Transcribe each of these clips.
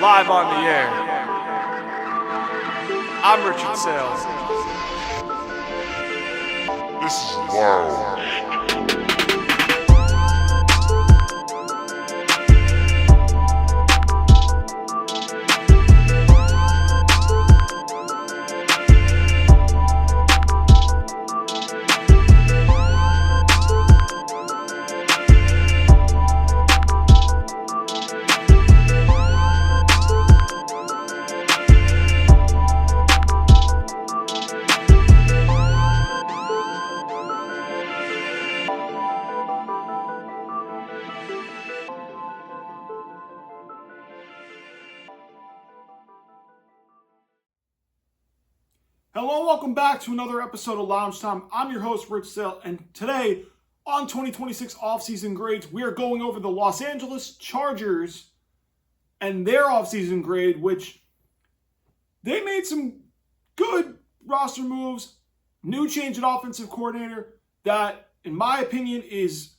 live on the air. I'm Richard Saile. This is wild. Hello, welcome back to another episode of Lounge Time. I'm your host, Rich Saile, and today on 2026 offseason grades, we are going over the Los Angeles Chargers and their offseason grade, which they made some good roster moves, new change at offensive coordinator that, in my opinion, is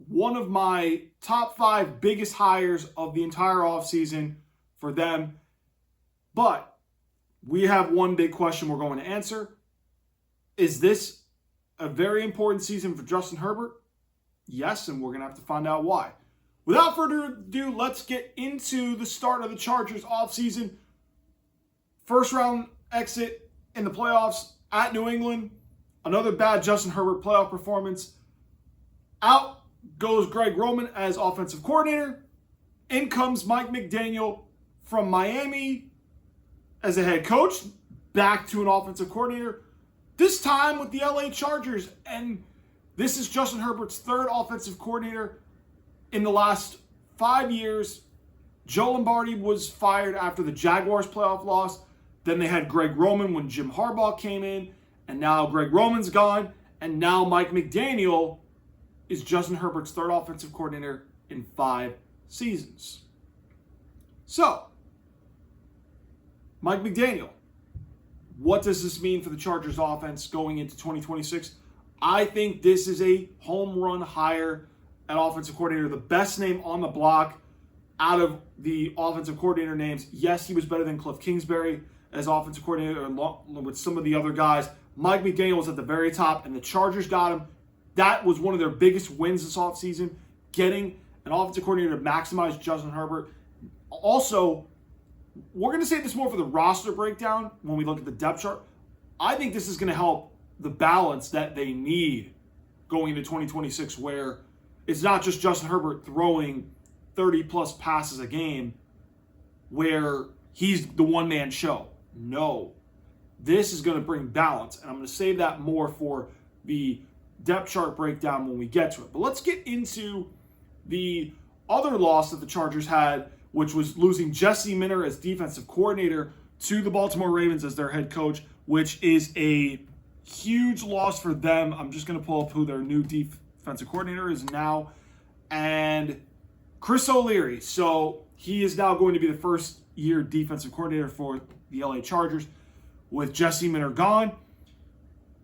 one of my top 5 biggest hires of the entire offseason for them. But we have one big question we're going to answer. Is this a very important season for Justin Herbert? Yes, and we're going to have to find out why. Without further ado, let's get into the start of the Chargers offseason. First round exit in the playoffs at New England. Another bad Justin Herbert playoff performance. Out goes Greg Roman as offensive coordinator. In comes Mike McDaniel from Miami as a head coach, back to an offensive coordinator, this time with the LA Chargers. And this is Justin Herbert's third offensive coordinator in the last 5 years. Joe Lombardi was fired after the Jaguars playoff loss. Then they had Greg Roman when Jim Harbaugh came in. And now Greg Roman's gone. And now Mike McDaniel is Justin Herbert's third offensive coordinator in 5 seasons. So, Mike McDaniel, what does this mean for the Chargers offense going into 2026? I think this is a home run hire at offensive coordinator. The best name on the block out of the offensive coordinator names. Yes, he was better than Cliff Kingsbury as offensive coordinator along with some of the other guys. Mike McDaniel was at the very top, and the Chargers got him. That was one of their biggest wins this offseason, getting an offensive coordinator to maximize Justin Herbert. Also, we're going to say this more for the roster breakdown when we look at the depth chart. I think this is going to help the balance that they need going into 2026, where it's not just Justin Herbert throwing 30-plus passes a game where he's the one-man show. No. This is going to bring balance, and I'm going to save that more for the depth chart breakdown when we get to it. But let's get into the other loss that the Chargers had, which was losing Jesse Minter as defensive coordinator to the Baltimore Ravens as their head coach, which is a huge loss for them. I'm just going to pull up who their new defensive coordinator is now. And Chris O'Leary. So he is now going to be the first-year defensive coordinator for the LA Chargers with Jesse Minter gone.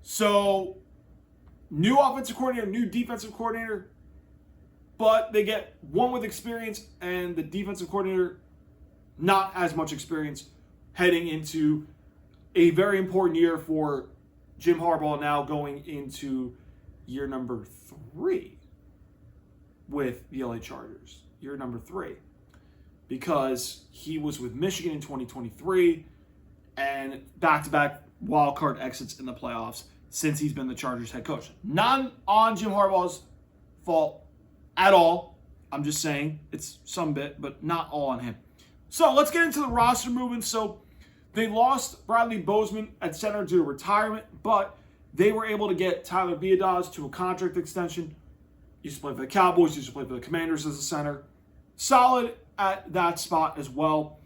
So new offensive coordinator, new defensive coordinator, but they get one with experience and the defensive coordinator not as much experience heading into a very important year for Jim Harbaugh, now going into year number 3 with the LA Chargers. Year number 3. Because he was with Michigan in 2023 and back-to-back wildcard exits in the playoffs since he's been the Chargers head coach. Not on Jim Harbaugh's fault at all. I'm just saying it's some bit, but not all on him. So let's get into the roster movements. So they lost Bradley Bozeman at center due to retirement, but they were able to get Tyler Biadasz to a contract extension. He used to play for the Cowboys, he used to play for the Commanders as a center. Solid at that spot as well.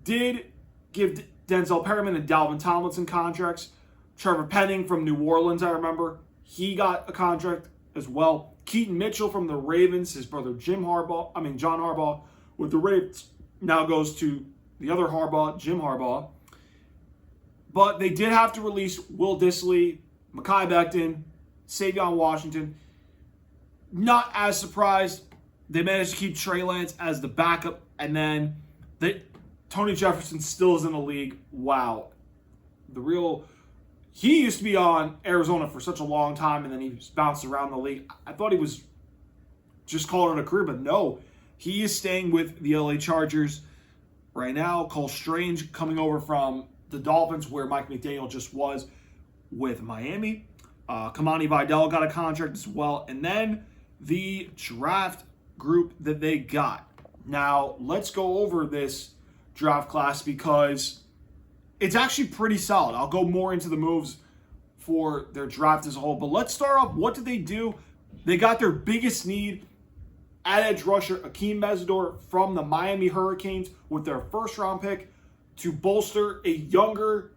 Did give Denzel Perryman and Dalvin Tomlinson contracts. Trevor Penning from New Orleans, I remember, he got a contract as well. Keaton Mitchell from the Ravens, his brother John Harbaugh, with the Ravens, now goes to the other Harbaugh, Jim Harbaugh. But they did have to release Will Dissly, Mekhi Becton, Savion Washington. Not as surprised. They managed to keep Trey Lance as the backup, and then Tony Jefferson still is in the league. Wow. He used to be on Arizona for such a long time, and then he bounced around the league. I thought he was just calling it a career, but no. He is staying with the LA Chargers right now. Cole Strange coming over from the Dolphins, where Mike McDaniel just was with Miami. Kamani Vidal got a contract as well. And then the draft group that they got. Now, let's go over this draft class because it's actually pretty solid. I'll go more into the moves for their draft as a whole. But let's start off. What did they do? They got their biggest need at edge rusher, Akeem Mesidor from the Miami Hurricanes with their first-round pick to bolster a younger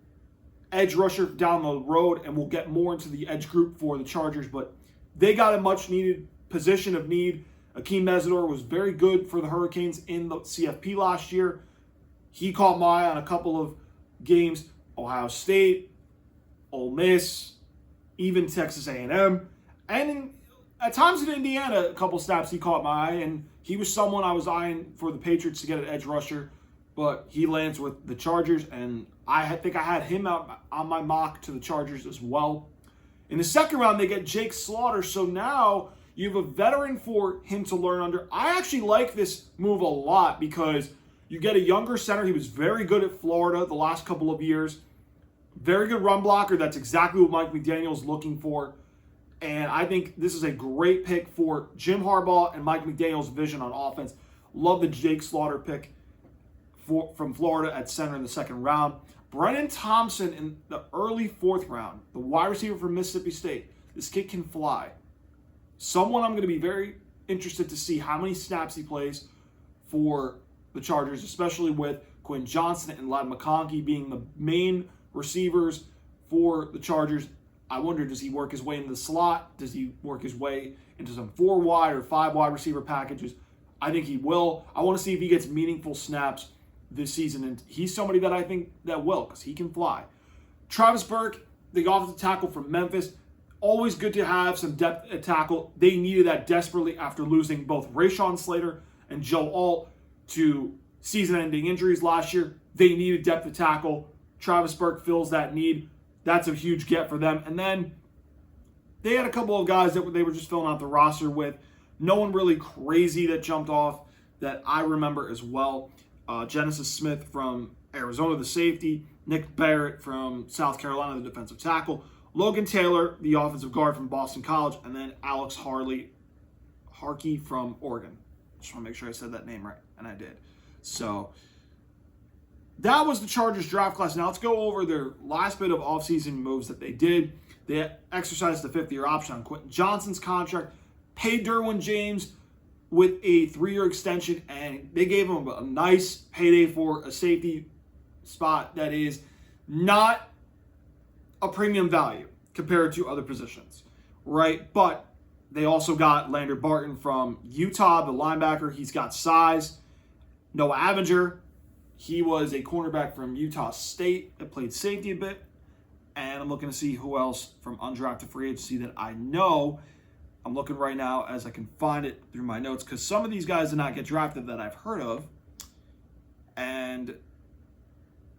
edge rusher down the road, and we'll get more into the edge group for the Chargers. But they got a much-needed position of need. Akeem Mesidor was very good for the Hurricanes in the CFP last year. He caught my eye on a couple of games, Ohio State, Ole Miss, even Texas A&M, and at times in Indiana, a couple snaps he caught my eye, and he was someone I was eyeing for the Patriots to get an edge rusher, but he lands with the Chargers, and I think I had him out on my mock to the Chargers as well. In the second round, they get Jake Slaughter, so now you have a veteran for him to learn under. I actually like this move a lot because you get a younger center. He was very good at Florida the last couple of years. Very good run blocker. That's exactly what Mike McDaniel's looking for. And I think this is a great pick for Jim Harbaugh and Mike McDaniel's vision on offense. Love the Jake Slaughter pick from Florida at center in the second round. Brennan Thompson in the early fourth round, the wide receiver from Mississippi State. This kid can fly. Someone I'm going to be very interested to see how many snaps he plays for the Chargers, especially with Quinn Johnson and Ladd McConkey being the main receivers for the Chargers. I wonder, does he work his way into the slot? Does he work his way into some 4-wide or 5-wide receiver packages? I think he will. I want to see if he gets meaningful snaps this season, and he's somebody that I think that will because he can fly. Travis Burke, the offensive tackle from Memphis, always good to have some depth at tackle. They needed that desperately after losing both Rashawn Slater and Joe Alt to season-ending injuries last year. They needed depth at tackle. Travis Burke fills that need. That's a huge get for them. And then they had a couple of guys that they were just filling out the roster with. No one really crazy that jumped off that I remember as well. Genesis Smith from Arizona, the safety. Nick Barrett from South Carolina, the defensive tackle. Logan Taylor, the offensive guard from Boston College. And then Alex Harkey from Oregon. Just want to make sure I said that name right. And I did. So that was the Chargers draft class. Now let's go over their last bit of offseason moves that they did. They exercised the fifth-year option on Quentin Johnson's contract, paid Derwin James with a 3-year extension, and they gave him a nice payday for a safety spot that is not a premium value compared to other positions, right? But they also got Lander Barton from Utah, the linebacker. He's got size. Noah Avenger. He was a cornerback from Utah State that played safety a bit. And I'm looking to see who else from undrafted free agency that I know. I'm looking right now as I can find it through my notes because some of these guys did not get drafted that I've heard of. And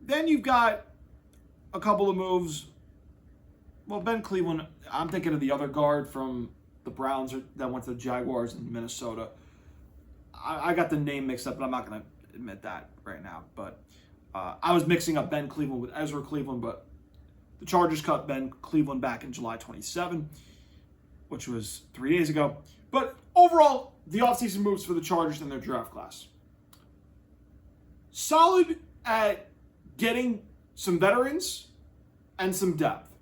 then you've got a couple of moves. Well, Ben Cleveland, I'm thinking of the other guard from the Browns that went to the Jaguars in Minnesota. I got the name mixed up, but I'm not going to admit that right now. But I was mixing up Ben Cleveland with Ezra Cleveland, but the Chargers cut Ben Cleveland back in July 27, which was 3 days ago. But overall, the offseason moves for the Chargers in their draft class. Solid at getting some veterans and some depth.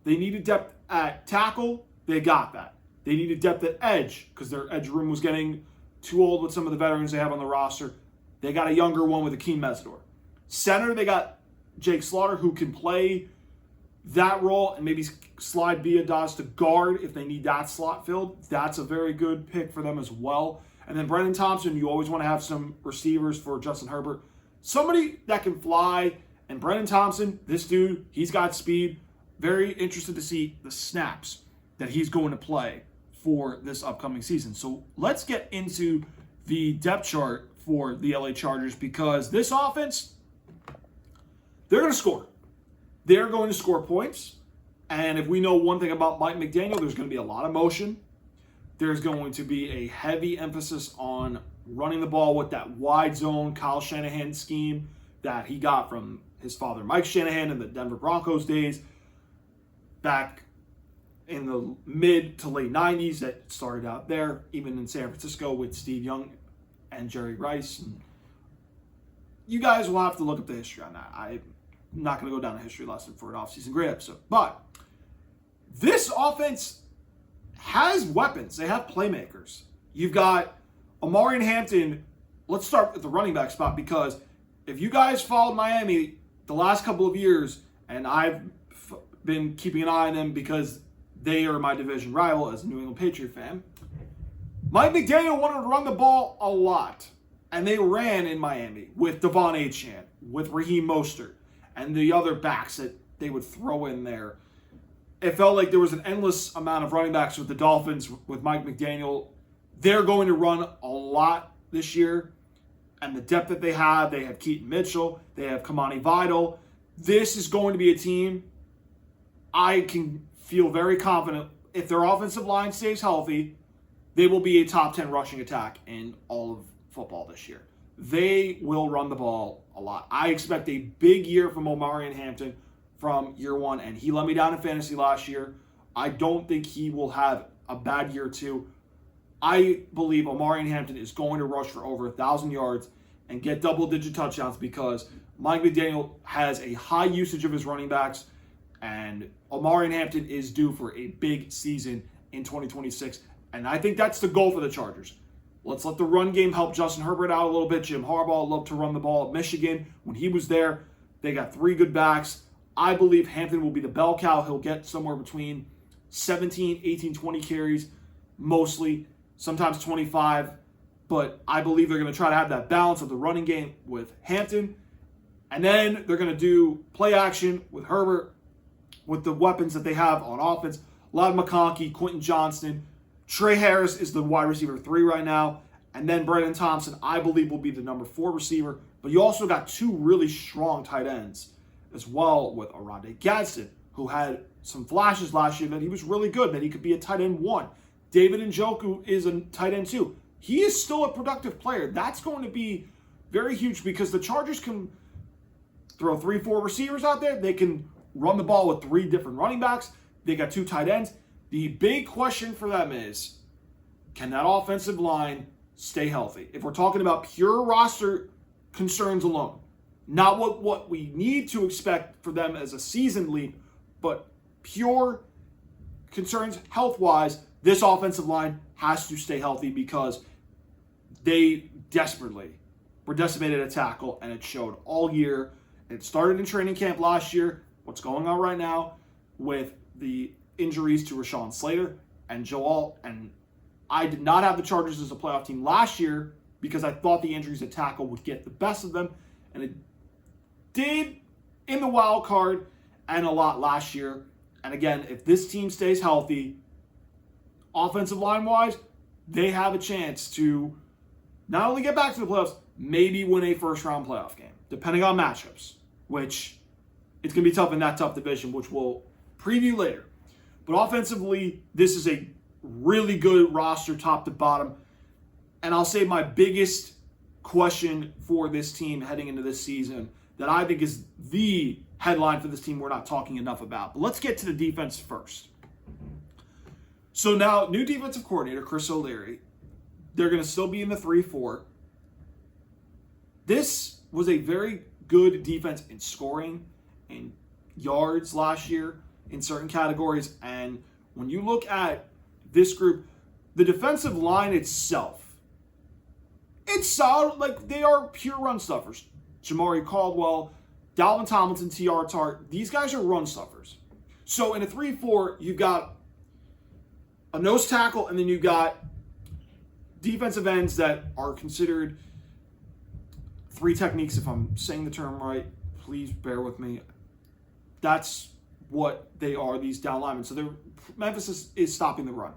They needed depth at tackle. They got that. They needed depth at edge because their edge room was getting too old with some of the veterans they have on the roster. They got a younger one with Akeem Mesidor. Center, they got Jake Slaughter, who can play that role and maybe slide Biadasz to guard if they need that slot filled. That's a very good pick for them as well. And then Brennan Thompson, you always want to have some receivers for Justin Herbert. Somebody that can fly. And Brennan Thompson, this dude, he's got speed. Very interested to see the snaps that he's going to play for this upcoming season. So let's get into the depth chart for the LA Chargers because this offense, they're going to score. They're going to score points. And if we know one thing about Mike McDaniel, there's going to be a lot of motion. There's going to be a heavy emphasis on running the ball with that wide zone Kyle Shanahan scheme that he got from his father, Mike Shanahan, in the Denver Broncos days back in the mid to late 90s that started out there, even in San Francisco with Steve Young and Jerry Rice. And you guys will have to look up the history on that. I'm not going to go down a history lesson for an offseason great episode. But this offense has weapons. They have playmakers. You've got Omarion Hampton. Let's start with the running back spot, because if you guys followed Miami the last couple of years, and I've been keeping an eye on them because they are my division rival as a New England Patriot fan, Mike McDaniel wanted to run the ball a lot. And they ran in Miami with Devon Achane, with Raheem Mostert, and the other backs that they would throw in there. It felt like there was an endless amount of running backs with the Dolphins, with Mike McDaniel. They're going to run a lot this year. And the depth that they have Keaton Mitchell, they have Kamani Vidal. This is going to be a team I can feel very confident. If their offensive line stays healthy, they will be a top 10 rushing attack in all of football this year. They will run the ball a lot. I expect a big year from Omarion Hampton from year one, and he let me down in fantasy last year. I don't think he will have a bad year too. I believe Omarion Hampton is going to rush for over 1,000 yards and get double-digit touchdowns, because Mike McDaniel has a high usage of his running backs, and Omarion Hampton is due for a big season in 2026. And I think that's the goal for the Chargers. Let's let the run game help Justin Herbert out a little bit. Jim Harbaugh loved to run the ball at Michigan. When he was there, they got 3 good backs. I believe Hampton will be the bell cow. He'll get somewhere between 17, 18, 20 carries, mostly, sometimes 25. But I believe they're going to try to have that balance of the running game with Hampton. And then they're going to do play action with Herbert, with the weapons that they have on offense. Ladd McConkey, Quentin Johnston. Trey Harris is the wide receiver 3 right now. And then Brandon Thompson, I believe, will be the number 4 receiver. But you also got 2 really strong tight ends as well, with Oronde Gadsden, who had some flashes last year that he was really good, that he could be a tight end 1. David Njoku is a tight end 2. He is still a productive player. That's going to be very huge, because the Chargers can throw 3-4 receivers out there. They can run the ball with 3 different running backs. They got 2 tight ends. The big question for them is, can that offensive line stay healthy? If we're talking about pure roster concerns alone, not what we need to expect for them as a season leap, but pure concerns health-wise, this offensive line has to stay healthy, because they desperately were decimated at tackle, and it showed all year. It started in training camp last year. What's going on right now with the injuries to Rashawn Slater and Joel, and I did not have the Chargers as a playoff team last year because I thought the injuries at tackle would get the best of them, and it did in the wild card and a lot last year. And again, if this team stays healthy, offensive line-wise, they have a chance to not only get back to the playoffs, maybe win a first-round playoff game, depending on matchups, which it's going to be tough in that tough division, which we'll preview later. But offensively, this is a really good roster top to bottom. And I'll say my biggest question for this team heading into this season, that I think is the headline for this team we're not talking enough about. But let's get to the defense first. So now, new defensive coordinator, Chris O'Leary. They're going to still be in the 3-4. This was a very good defense in scoring, in yards last year, in certain categories. And when you look at this group, the defensive line itself, it's solid. Like, they are pure run stuffers. Jamari Caldwell, Dalvin Tomlinson, T.R. Tart, these guys are run stuffers. So in a 3-4, you've got a nose tackle, and then you've got defensive ends that are considered 3 techniques, if I'm saying the term right. Please bear with me. That's what they are, these down linemen. So their emphasis is stopping the run.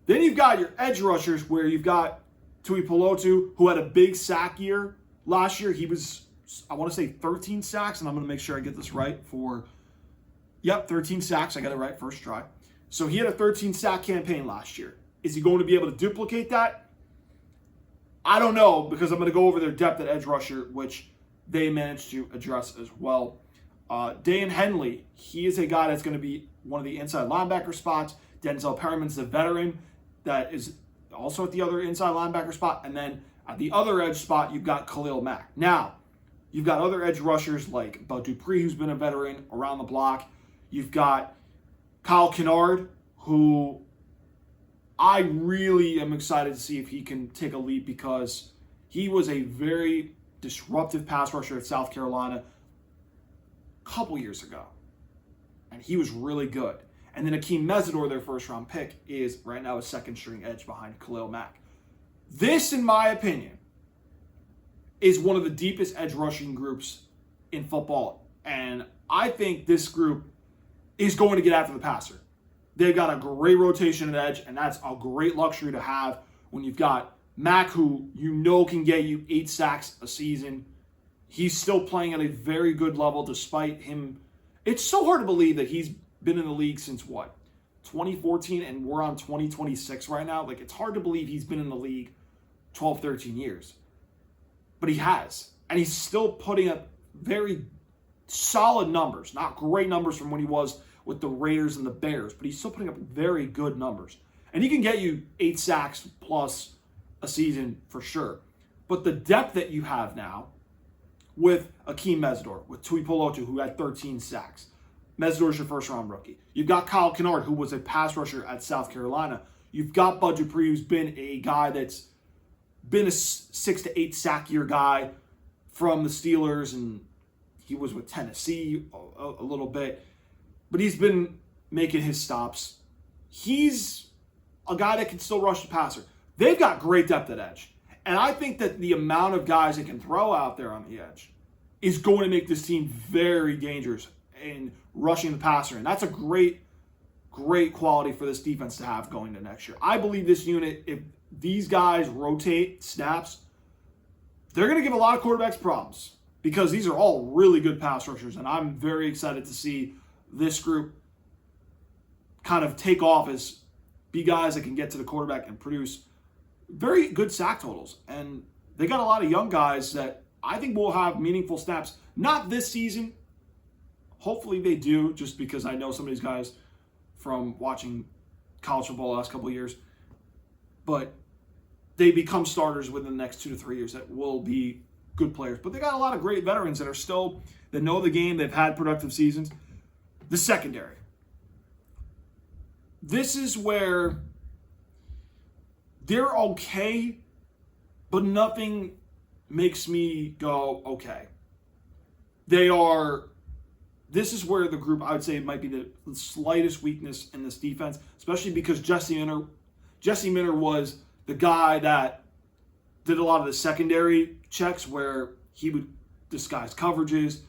Then you've got your edge rushers, where you've got Tui Pelotu, who had a big sack year last year. He was I want to say 13 sacks, and I'm going to make sure I get this right 13 sacks. I got it right first try. So he had a 13 sack campaign last year. Is he going to be able to duplicate that? I don't know, because I'm going to go over their depth at edge rusher, which they managed to address as well. Dan Henley, he is a guy that's going to be one of the inside linebacker spots. Denzel Perriman's the veteran that is also at the other inside linebacker spot. And then at the other edge spot, you've got Khalil Mack. Now, you've got other edge rushers like Bud Dupree, who's been a veteran around the block. You've got Kyle Kennard, who I really am excited to see if he can take a leap, because he was a very disruptive pass rusher at South Carolina a couple years ago. And he was really good. And then Akeem Mesidor, their first-round pick, is right now a second-string edge behind Khalil Mack. This, in my opinion, is one of the deepest edge rushing groups in football. And I think this group is going to get after the passer. They've got a great rotation at edge, and that's a great luxury to have when you've got Mack, who you know can get you 8 sacks a season. He's still playing at a very good level despite him. It's so hard to believe that he's been in the league since what? 2014, and we're on 2026 right now. Like, it's hard to believe he's been in the league 12, 13 years. But he has. And he's still putting up very solid numbers. Not great numbers from when he was with the Raiders and the Bears, but he's still putting up very good numbers. And he can get you 8 sacks plus a season for sure. But the depth that you have now with Akeem Mesidor, with Tui Polotu, who had 13 sacks. Mesidor's your first-round rookie. You've got Kyle Kennard, who was a pass rusher at South Carolina. You've got Bud Dupree, who's been a guy that's been a 6 to 8 sack year guy from the Steelers, and he was with Tennessee a little bit. But he's been making his stops. He's a guy that can still rush the passer. They've got great depth at edge. And I think that the amount of guys that can throw out there on the edge is going to make this team very dangerous in rushing the passer. And that's a great quality for this defense to have going to next year. I believe this unit, if these guys rotate snaps, they're going to give a lot of quarterbacks problems, because these are all really good pass rushers. And I'm very excited to see this group kind of take off as be guys that can get to the quarterback and produce very good sack totals. And they got a lot of young guys that I think will have meaningful snaps. Not this season. Hopefully they do, just because I know some of these guys from watching college football the last couple of years. But they become starters within the next 2 to 3 years that will be good players. But they got a lot of great veterans that know the game. They've had productive seasons. The secondary. This is where they're okay, but nothing makes me go, okay. This is where the group, I would say, might be the slightest weakness in this defense, especially because Jesse Minter was the guy that did a lot of the secondary checks where he would disguise coverages,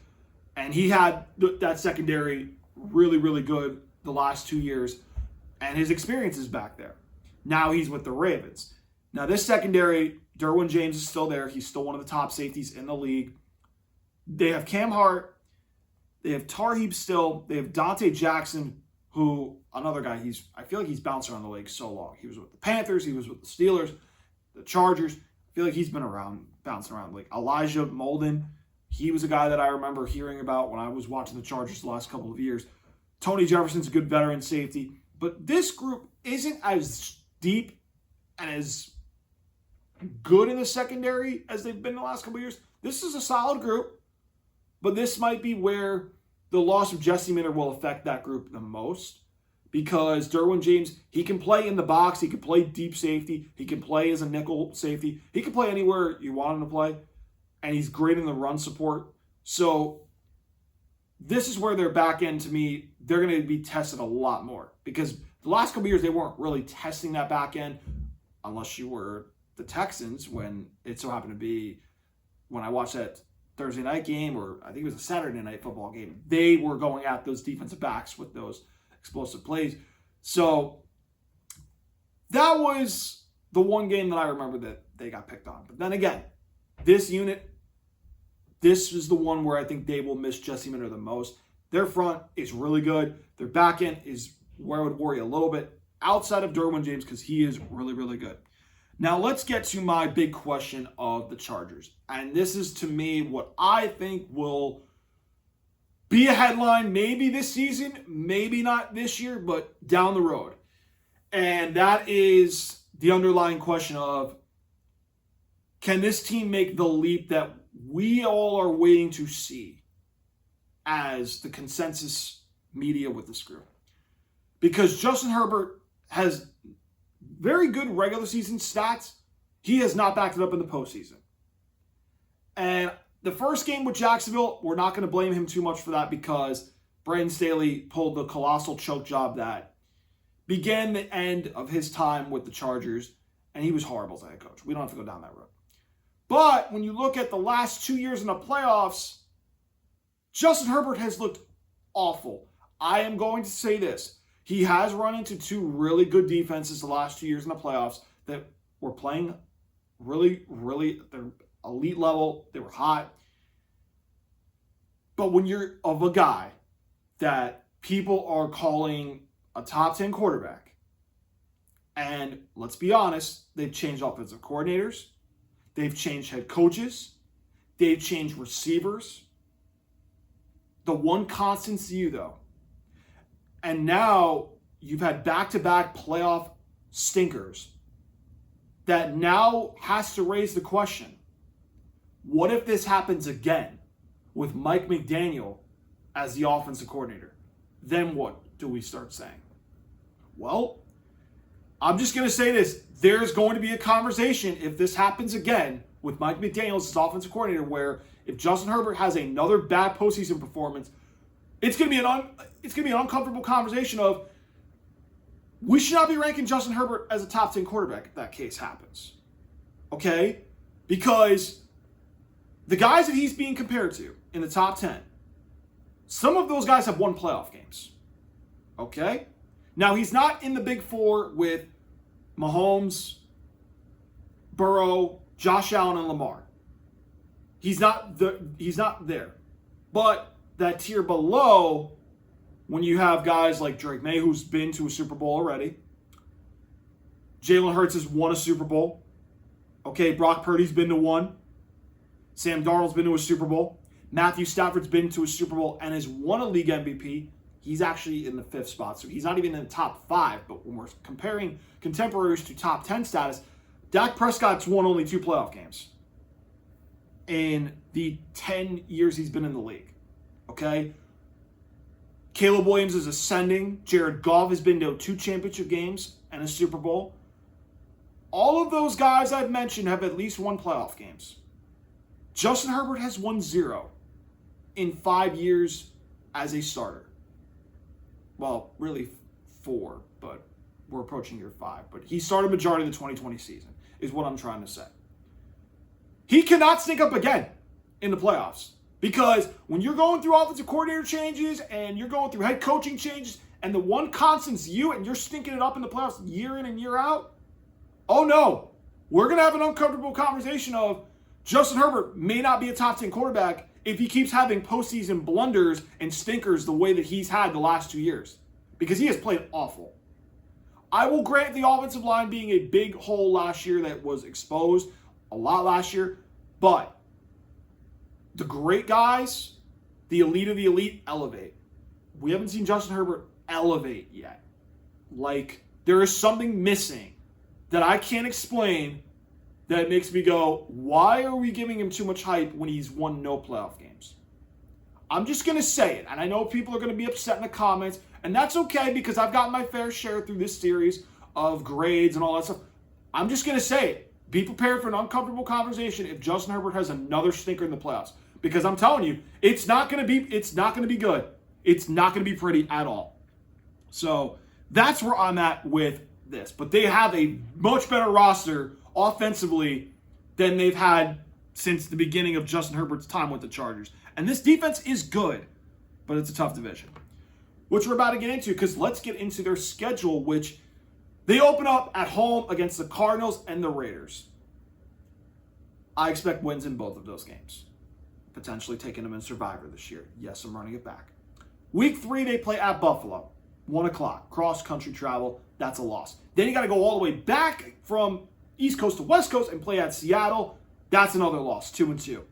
and he had that secondary really, really good the last 2 years, and his experience is back there. Now he's with the Ravens. Now this secondary, Derwin James is still there. He's still one of the top safeties in the league. They have Cam Hart. They have Tarheeb still. They have Dante Jackson, who, another guy, I feel like he's bounced around the league so long. He was with the Panthers. He was with the Steelers, the Chargers. I feel like he's been bouncing around the league. Elijah Molden, he was a guy that I remember hearing about when I was watching the Chargers the last couple of years. Tony Jefferson's a good veteran safety. But this group isn't as deep and as good in the secondary as they've been the last couple of years. This is a solid group, but this might be where the loss of Jesse Minter will affect that group the most, because Derwin James, he can play in the box, he can play deep safety, he can play as a nickel safety, he can play anywhere you want him to play, and he's great in the run support. So this is where their back end, to me, they're going to be tested a lot more, because the last couple of years they weren't really testing that back end, unless you were the Texans, when it so happened to be when I watched that Thursday night game, or I think it was a Saturday night football game, they were going at those defensive backs with those explosive plays. So that was the one game that I remember that they got picked on. But then again, this unit, this is the one where I think they will miss Jesse Minter the most. Their front is really good. Their back end is where I would worry a little bit outside of Derwin James because he is really, really good. Now let's get to my big question of the Chargers. And this is, to me, what I think will be a headline maybe this season, maybe not this year, but down the road. And that is the underlying question of, can this team make the leap that we all are waiting to see as the consensus media with this group? Because Justin Herbert has very good regular season stats. He has not backed it up in the postseason. And the first game with Jacksonville, we're not going to blame him too much for that because Brandon Saile pulled the colossal choke job that began the end of his time with the Chargers, and he was horrible as a head coach. We don't have to go down that road. But when you look at the last 2 years in the playoffs, Justin Herbert has looked awful. I am going to say this. He has run into two really good defenses the last 2 years in the playoffs that were playing really, really at their elite level. They were hot. But when you're of a guy that people are calling a top 10 quarterback, and let's be honest, they've changed offensive coordinators, they've changed head coaches, they've changed receivers. The one constant's you, though. And now you've had back-to-back playoff stinkers that now has to raise the question, what if this happens again with Mike McDaniel as the offensive coordinator? Then what do we start saying? Well, I'm just going to say this. There's going to be a conversation if this happens again with Mike McDaniel as offensive coordinator where if Justin Herbert has another bad postseason performance, it's going to be an uncomfortable conversation of we should not be ranking Justin Herbert as a top 10 quarterback if that case happens. Okay? Because the guys that he's being compared to in the top 10, some of those guys have won playoff games. Okay? Now, he's not in the big four with Mahomes, Burrow, Josh Allen, and Lamar. He's not there. But that tier below, when you have guys like Drake May, who's been to a Super Bowl already, Jalen Hurts has won a Super Bowl. Okay, Brock Purdy's been to one. Sam Darnold's been to a Super Bowl. Matthew Stafford's been to a Super Bowl and has won a league MVP. He's actually in the 5th spot, so he's not even in the top 5. But when we're comparing contemporaries to top 10 status, Dak Prescott's won only 2 playoff games in the 10 years he's been in the league. Okay? Caleb Williams is ascending. Jared Goff has been to 2 championship games and a Super Bowl. All of those guys I've mentioned have at least won playoff games. Justin Herbert has won 0 in 5 years as a starter. Well, really 4, but we're approaching year 5. But he started majority of the 2020 season, is what I'm trying to say. He cannot sneak up again in the playoffs. Because when you're going through offensive coordinator changes and you're going through head coaching changes and the one constant's you and you're stinking it up in the playoffs year in and year out, oh no, we're going to have an uncomfortable conversation of Justin Herbert may not be a top 10 quarterback if he keeps having postseason blunders and stinkers the way that he's had the last 2 years. Because he has played awful. I will grant the offensive line being a big hole last year that was exposed a lot last year, but the great guys, the elite of the elite, elevate. We haven't seen Justin Herbert elevate yet. Like, there is something missing that I can't explain that makes me go, why are we giving him too much hype when he's won no playoff games? I'm just going to say it, and I know people are going to be upset in the comments, and that's okay because I've gotten my fair share through this series of grades and all that stuff. I'm just going to say it. Be prepared for an uncomfortable conversation if Justin Herbert has another stinker in the playoffs. Because I'm telling you, it's not going to be good. It's not going to be pretty at all. So that's where I'm at with this. But they have a much better roster offensively than they've had since the beginning of Justin Herbert's time with the Chargers. And this defense is good, but it's a tough division, which we're about to get into because let's get into their schedule, which they open up at home against the Cardinals and the Raiders. I expect wins in both of those games. potentially taking them in Survivor this year. Yes, I'm running it back. Week 3, they play at Buffalo. 1 o'clock. Cross-country travel. That's a loss. Then you got to go all the way back from East Coast to West Coast and play at Seattle. That's another loss. 2-2.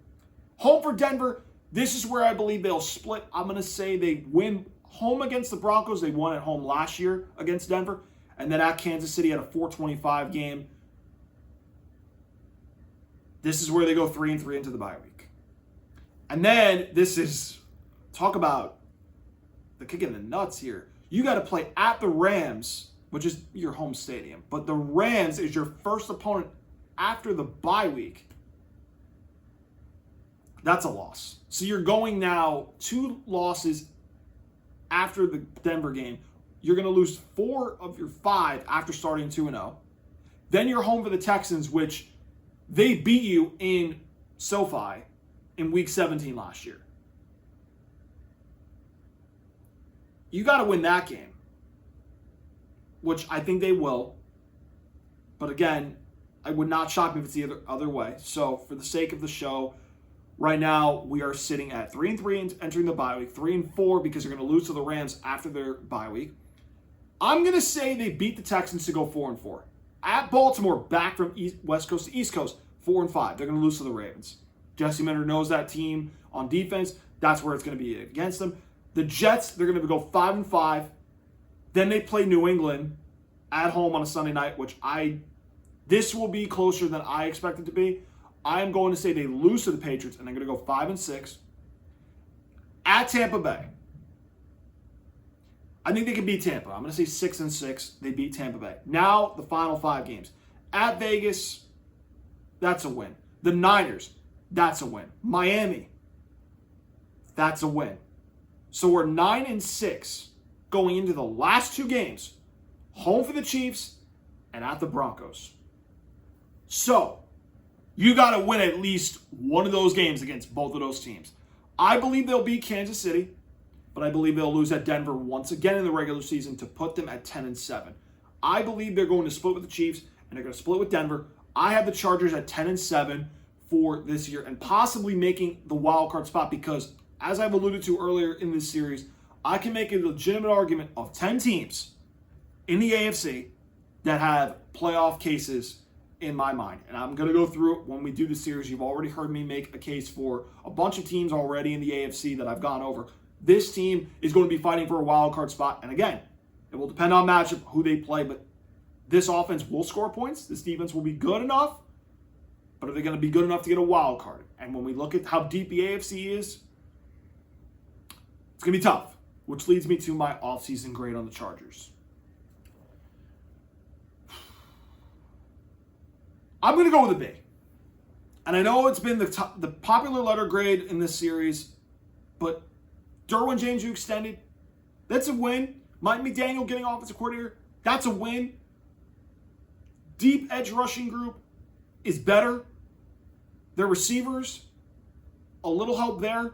Home for Denver. This is where I believe they'll split. I'm going to say they win home against the Broncos. They won at home last year against Denver. And then at Kansas City at a 4:25 game. This is where they go 3-3 into the bye week. And then this is, talk about the kick in the nuts here. You got to play at the Rams, which is your home stadium. But the Rams is your first opponent after the bye week. That's a loss. So you're going now 2 losses after the Denver game. You're going to lose 4 of your 5 after starting 2-0. Then you're home for the Texans, which they beat you in SoFi in Week 17 last year. You got to win that game, which I think they will. But again, I would not shock me if it's the other way. So for the sake of the show, right now we are sitting at 3-3 and entering the bye week, 3-4 because they're going to lose to the Rams after their bye week. I'm going to say they beat the Texans to go 4-4. At Baltimore, back from West Coast to East Coast, 4-5. They're going to lose to the Ravens. Jesse Minter knows that team on defense. That's where it's going to be against them. The Jets, they're going to go 5-5. Then they play New England at home on a Sunday night, which this will be closer than I expect it to be. I am going to say they lose to the Patriots, and they're going to go 5-6. At Tampa Bay, I think they can beat Tampa. I'm going to say 6-6. They beat Tampa Bay. Now, the final 5 games. At Vegas, that's a win. The Niners, that's a win. Miami, that's a win. So we're 9-6 going into the last 2 games. Home for the Chiefs and at the Broncos. So, you got to win at least one of those games against both of those teams. I believe they'll beat Kansas City, but I believe they'll lose at Denver once again in the regular season to put them at 10-7. I believe they're going to split with the Chiefs, and they're going to split with Denver. I have the Chargers at 10-7 for this year, and possibly making the wild card spot because, as I've alluded to earlier in this series, I can make a legitimate argument of 10 teams in the AFC that have playoff cases in my mind. And I'm going to go through it when we do the series. You've already heard me make a case for a bunch of teams already in the AFC that I've gone over. This team is going to be fighting for a wild card spot. And again, it will depend on matchup, who they play, but this offense will score points. This defense will be good enough. But are they going to be good enough to get a wild card? And when we look at how deep the AFC is, it's going to be tough, which leads me to my offseason grade on the Chargers. I'm going to go with a B. And I know it's been the popular letter grade in this series, but Derwin James, you extended. That's a win. Mike McDaniel getting offensive coordinator. That's a win. Deep edge rushing group is better. Their receivers, a little help there.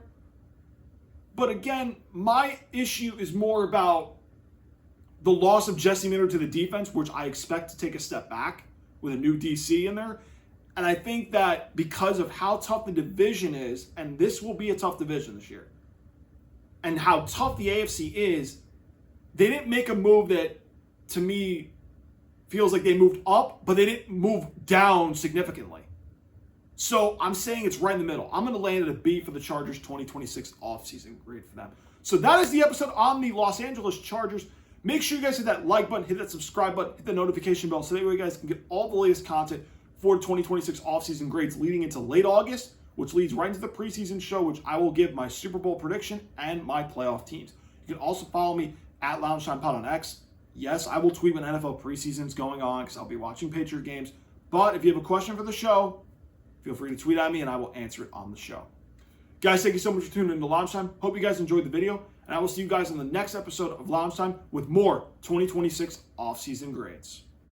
But again, my issue is more about the loss of Jesse Minter to the defense, which I expect to take a step back with a new DC in there. And I think that because of how tough the division is, and this will be a tough division this year, and how tough the AFC is, they didn't make a move that, to me, feels like they moved up, but they didn't move down significantly. So I'm saying it's right in the middle. I'm going to land at a B for the Chargers 2026 offseason grade for them. So that is the episode on the Los Angeles Chargers. Make sure you guys hit that like button, hit that subscribe button, hit the notification bell so that way you guys can get all the latest content for 2026 offseason grades leading into late August, which leads right into the preseason show, which I will give my Super Bowl prediction and my playoff teams. You can also follow me at LoungeTimePod on X. Yes, I will tweet when NFL preseason is going on because I'll be watching Patriot games. But if you have a question for the show, feel free to tweet at me and I will answer it on the show. Guys, thank you so much for tuning in to Lounge Time. Hope you guys enjoyed the video, and I will see you guys in the next episode of Lounge Time with more 2026 offseason grades.